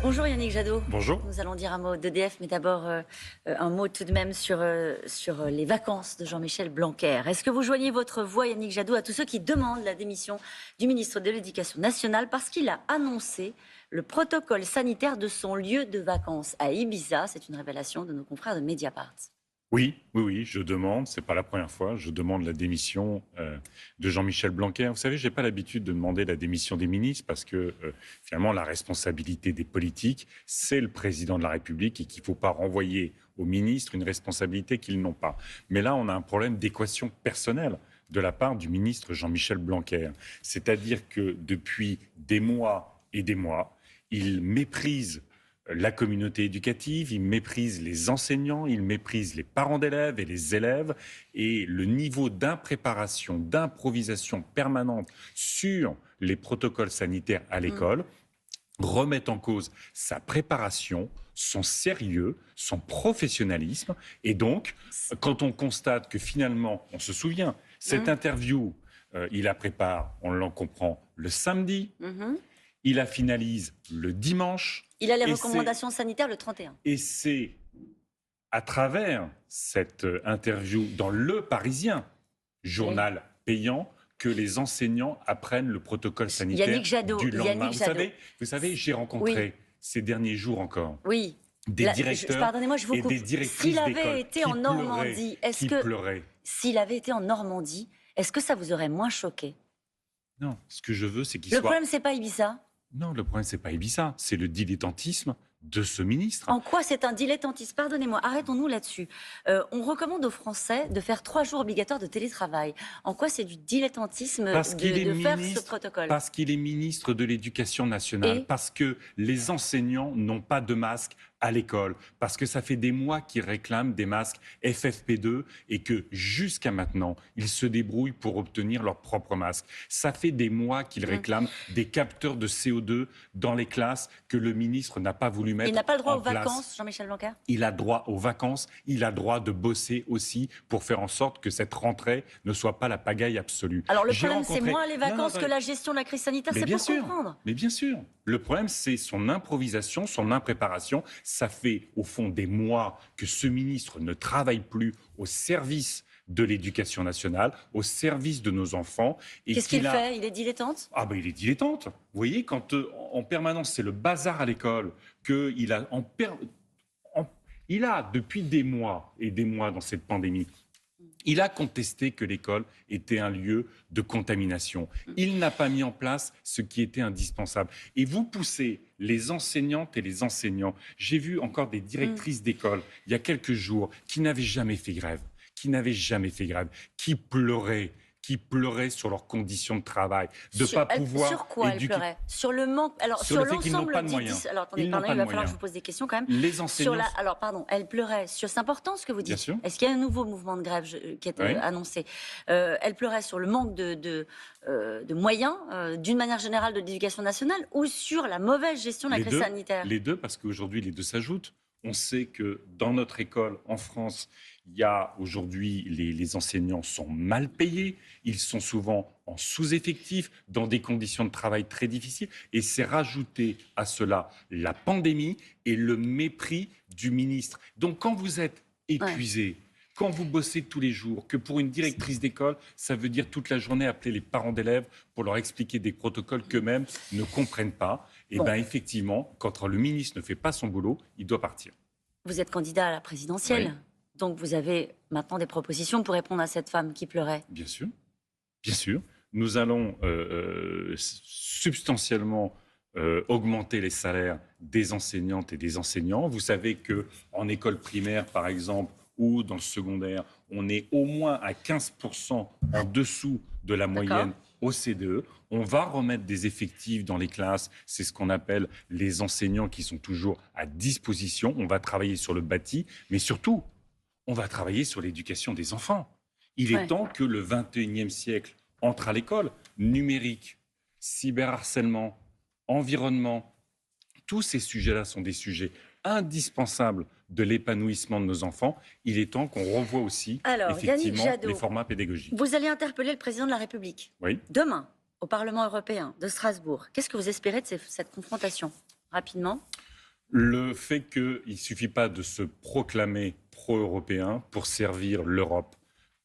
Bonjour Yannick Jadot. Bonjour. Nous allons dire un mot d'EDF, mais d'abord un mot tout de même sur les vacances de Jean-Michel Blanquer. Est-ce que vous joignez votre voix, Yannick Jadot, à tous ceux qui demandent la démission du ministre de l'Éducation nationale parce qu'il a annoncé le protocole sanitaire de son lieu de vacances à Ibiza? C'est une révélation de nos confrères de Mediapart. Oui, je demande, c'est pas la première fois, je demande la démission de Jean-Michel Blanquer. Vous savez, j'ai pas l'habitude de demander la démission des ministres parce que finalement la responsabilité des politiques, c'est le président de la République et qu'il faut pas renvoyer aux ministres une responsabilité qu'ils n'ont pas. Mais là, on a un problème d'équation personnelle de la part du ministre Jean-Michel Blanquer. C'est-à-dire que depuis des mois et des mois, il méprise la communauté éducative, il méprise les enseignants, il méprise les parents d'élèves et les élèves. Et le niveau d'impréparation, d'improvisation permanente sur les protocoles sanitaires à l'école remet en cause sa préparation, son sérieux, son professionnalisme. Et donc, quand on constate que finalement, on se souvient, cette interview, il la prépare, on l'en comprend, le samedi, il la finalise le dimanche. Il a les recommandations sanitaires le 31. Et c'est à travers cette interview dans Le Parisien, journal payant, que les enseignants apprennent le protocole sanitaire Yannick Jadot, du lendemain. Yannick Jadot. Vous savez, j'ai rencontré ces derniers jours encore des directeurs pardonnez-moi, je vous et coupe. des directrices S'il d'école avait été en Normandie, s'il avait été en Normandie, est-ce que ça vous aurait moins choqué? Non, ce que je veux, c'est qu'il Le soit... problème, c'est pas Ibiza. Non, le problème, c'est pas Ibiza, c'est le dilettantisme de ce ministre. En quoi c'est un dilettantisme? Pardonnez-moi, arrêtons-nous là-dessus. On recommande aux Français de faire 3 jours obligatoires de télétravail. En quoi c'est du dilettantisme de faire ce protocole? Parce qu'il est ministre de l'Éducation nationale, parce que les enseignants n'ont pas de masque à l'école, parce que ça fait des mois qu'ils réclament des masques FFP2 et que jusqu'à maintenant, ils se débrouillent pour obtenir leur propre masque. Ça fait des mois qu'ils réclament des capteurs de CO2 dans les classes que le ministre n'a pas voulu mettre en place. Il n'a pas le droit aux vacances, Jean-Michel Blanquer? Il a droit aux vacances, il a droit de bosser aussi pour faire en sorte que cette rentrée ne soit pas la pagaille absolue. Alors le problème, c'est moins les vacances que la gestion de la crise sanitaire, c'est pour comprendre. Mais bien sûr, le problème, c'est son improvisation, son impréparation. Ça fait au fond des mois que ce ministre ne travaille plus au service de l'éducation nationale, au service de nos enfants. Qu'est-ce qu'il fait? Il est dilettante? Ah ben il est dilettante. Vous voyez, quand en permanence c'est le bazar à l'école, qu'il a il a depuis des mois et des mois dans cette pandémie, il a contesté que l'école était un lieu de contamination. Il n'a pas mis en place ce qui était indispensable. Et vous poussez les enseignantes et les enseignants. J'ai vu encore des directrices d'école, il y a quelques jours, qui n'avaient jamais fait grève, qui pleuraient sur leurs conditions de travail, de ne pas pouvoir... Sur quoi elles pleuraient? Sur le manque... Alors, sur le fait qu'ils n'ont pas de moyens. Alors, attendez, il va falloir que je vous pose des questions quand même. Les enseignants... Alors, pardon, elles pleuraient sur... C'est important ce que vous dites. Bien sûr. Est-ce qu'il y a un nouveau mouvement de grève qui est annoncé? Elles pleuraient sur le manque de moyens, d'une manière générale, de l'éducation nationale, ou sur la mauvaise gestion de la crise sanitaire? Les deux, parce qu'aujourd'hui, les deux s'ajoutent. On sait que dans notre école, en France, il y a aujourd'hui, les enseignants sont mal payés, ils sont souvent en sous-effectif, dans des conditions de travail très difficiles, et c'est rajouté à cela la pandémie et le mépris du ministre. Donc quand vous êtes épuisé, quand vous bossez tous les jours, que pour une directrice d'école, ça veut dire toute la journée appeler les parents d'élèves pour leur expliquer des protocoles qu'eux-mêmes ne comprennent pas, et bien effectivement, quand le ministre ne fait pas son boulot, il doit partir. Vous êtes candidat à la présidentielle, donc vous avez maintenant des propositions pour répondre à cette femme qui pleurait. Bien sûr. Nous allons substantiellement augmenter les salaires des enseignantes et des enseignants. Vous savez qu'en école primaire, par exemple, ou dans le secondaire, on est au moins à 15% en dessous de la moyenne OCDE. On va remettre des effectifs dans les classes, c'est ce qu'on appelle les enseignants qui sont toujours à disposition. On va travailler sur le bâti, mais surtout, on va travailler sur l'éducation des enfants. Il est temps que le 21e siècle entre à l'école. Numérique, cyberharcèlement, environnement, tous ces sujets-là sont des sujets indispensables de l'épanouissement de nos enfants. Il est temps qu'on revoie aussi effectivement les formats pédagogiques. Vous allez interpeller le président de la République demain au Parlement européen de Strasbourg. Qu'est-ce que vous espérez de cette confrontation? Rapidement. Le fait qu'il ne suffit pas de se proclamer pro-européen pour servir l'Europe.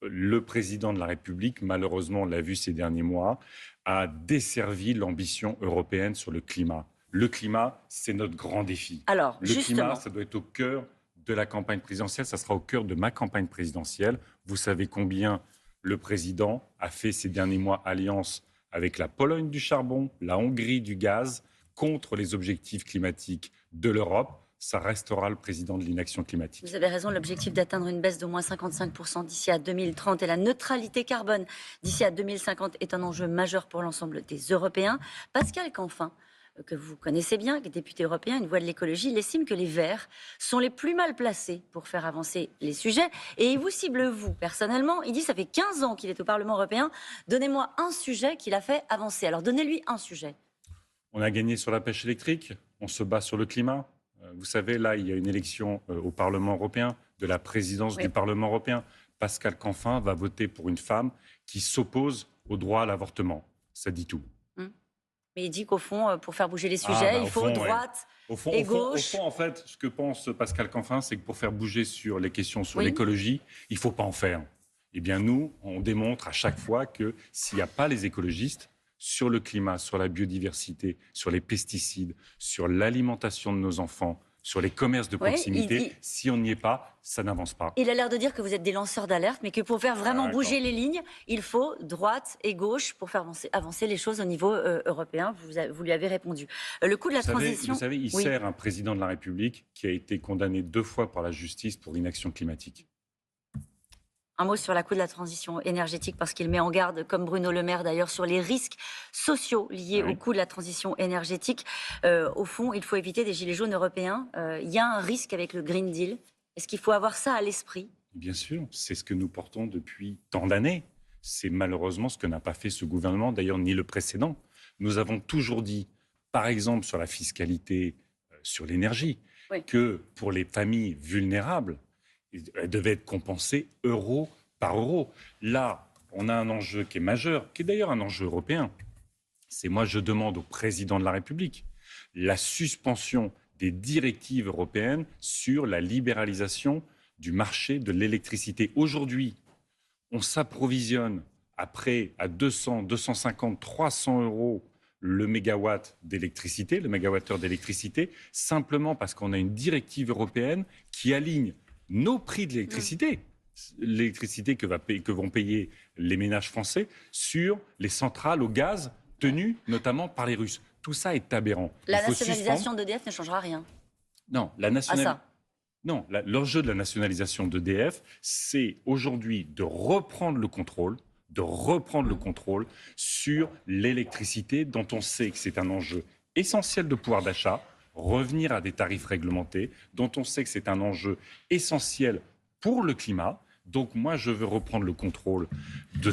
Le président de la République, malheureusement, on l'a vu ces derniers mois, a desservi l'ambition européenne sur le climat. Le climat, c'est notre grand défi. Alors, Le justement, climat, ça doit être au cœur de la campagne présidentielle, ça sera au cœur de ma campagne présidentielle. Vous savez combien le président a fait ces derniers mois alliance avec la Pologne du charbon, la Hongrie du gaz, contre les objectifs climatiques de l'Europe. Ça restera le président de l'inaction climatique. vous avez raison, l'objectif d'atteindre une baisse d'au moins 55% d'ici à 2030 et la neutralité carbone d'ici à 2050 est un enjeu majeur pour l'ensemble des Européens. Pascal Canfin, que vous connaissez bien, qui est député européen, une voix de l'écologie, il estime que les Verts sont les plus mal placés pour faire avancer les sujets. Et il vous cible, vous, personnellement. Il dit, ça fait 15 ans qu'il est au Parlement européen. Donnez-moi un sujet qu'il a fait avancer. Alors, donnez-lui un sujet. On a gagné sur la pêche électrique, on se bat sur le climat. Vous savez, là, il y a une élection au Parlement européen, de la présidence du Parlement européen. Pascal Canfin va voter pour une femme qui s'oppose au droit à l'avortement. Ça dit tout. Mais il dit qu'au fond, pour faire bouger les sujets, il faut droite et gauche. Au fond, en fait, ce que pense Pascal Canfin, c'est que pour faire bouger sur les questions sur l'écologie, il ne faut pas en faire. Eh bien, nous, on démontre à chaque fois que s'il n'y a pas les écologistes, sur le climat, sur la biodiversité, sur les pesticides, sur l'alimentation de nos enfants, sur les commerces de proximité, si on n'y est pas, ça n'avance pas. Il a l'air de dire que vous êtes des lanceurs d'alerte, mais que pour faire vraiment bouger les lignes, il faut droite et gauche pour faire avancer les choses au niveau européen. Vous lui avez répondu. Le coût de la transition... Vous savez, il sert un président de la République qui a été condamné 2 fois par la justice pour inaction climatique. Un mot sur la coût de la transition énergétique, parce qu'il met en garde, comme Bruno Le Maire d'ailleurs, sur les risques sociaux liés au coût de la transition énergétique. Au fond, il faut éviter des gilets jaunes européens. Il y a un risque avec le Green Deal. Est-ce qu'il faut avoir ça à l'esprit ? Bien sûr, c'est ce que nous portons depuis tant d'années. C'est malheureusement ce que n'a pas fait ce gouvernement, d'ailleurs ni le précédent. Nous avons toujours dit, par exemple sur la fiscalité, sur l'énergie, que pour les familles vulnérables, elle devait être compensée euro par euro. Là, on a un enjeu qui est majeur, qui est d'ailleurs un enjeu européen. C'est moi, je demande au président de la République la suspension des directives européennes sur la libéralisation du marché de l'électricité. Aujourd'hui, on s'approvisionne à 200, 250, 300 euros le mégawatt d'électricité, le mégawattheure d'électricité, simplement parce qu'on a une directive européenne qui aligne nos prix de l'électricité, l'électricité que vont payer les ménages français, sur les centrales au gaz tenues notamment par les Russes. Tout ça est aberrant. La nationalisation d'EDF ne changera rien. Non, l'enjeu de la nationalisation d'EDF, c'est aujourd'hui de reprendre le contrôle sur l'électricité, dont on sait que c'est un enjeu essentiel de pouvoir d'achat, revenir à des tarifs réglementés, dont on sait que c'est un enjeu essentiel pour le climat. Donc moi, je veux reprendre le contrôle de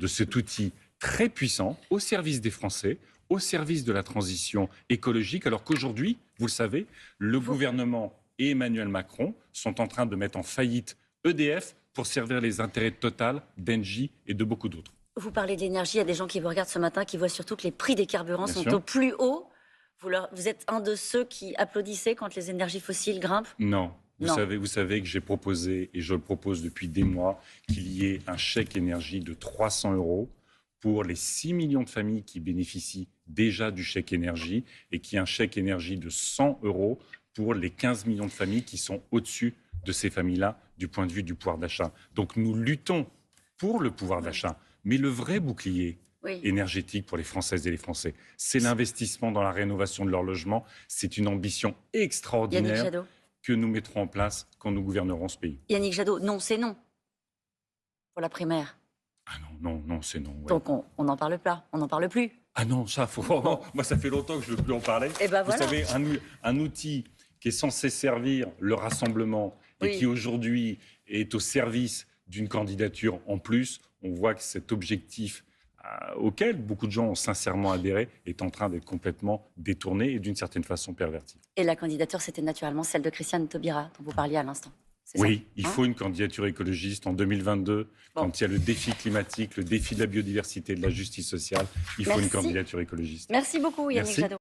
cet outil très puissant au service des Français, au service de la transition écologique, alors qu'aujourd'hui, vous le savez, le gouvernement et Emmanuel Macron sont en train de mettre en faillite EDF pour servir les intérêts de Total, d'Engie et de beaucoup d'autres. Vous parlez d'énergie, il y a des gens qui vous regardent ce matin, qui voient surtout que les prix des carburants sont au plus haut. Vous êtes un de ceux qui applaudissaient quand les énergies fossiles grimpent ? Non. Vous savez que j'ai proposé, et je le propose depuis des mois, qu'il y ait un chèque énergie de 300 euros pour les 6 millions de familles qui bénéficient déjà du chèque énergie et qu'il y ait un chèque énergie de 100 euros pour les 15 millions de familles qui sont au-dessus de ces familles-là du point de vue du pouvoir d'achat. Donc nous luttons pour le pouvoir d'achat, mais le vrai bouclier énergétique pour les Françaises et les Français, c'est l'investissement dans la rénovation de leur logement. C'est une ambition extraordinaire que nous mettrons en place quand nous gouvernerons ce pays. Yannick Jadot, non, c'est non pour la primaire. Ah non, c'est non. Ouais. Donc on n'en parle pas, on n'en parle plus. Ah non, ça, moi ça fait longtemps que je ne veux plus en parler. Et ben voilà. Vous savez, un outil qui est censé servir le rassemblement et qui aujourd'hui est au service d'une candidature en plus, on voit que cet objectif auquel beaucoup de gens ont sincèrement adhéré est en train d'être complètement détourné et d'une certaine façon perverti. Et la candidature, c'était naturellement celle de Christiane Taubira, dont vous parliez à l'instant. Oui, il faut une candidature écologiste en 2022, quand il y a le défi climatique, le défi de la biodiversité, de la justice sociale, il faut une candidature écologiste. Merci beaucoup Yannick Jadot.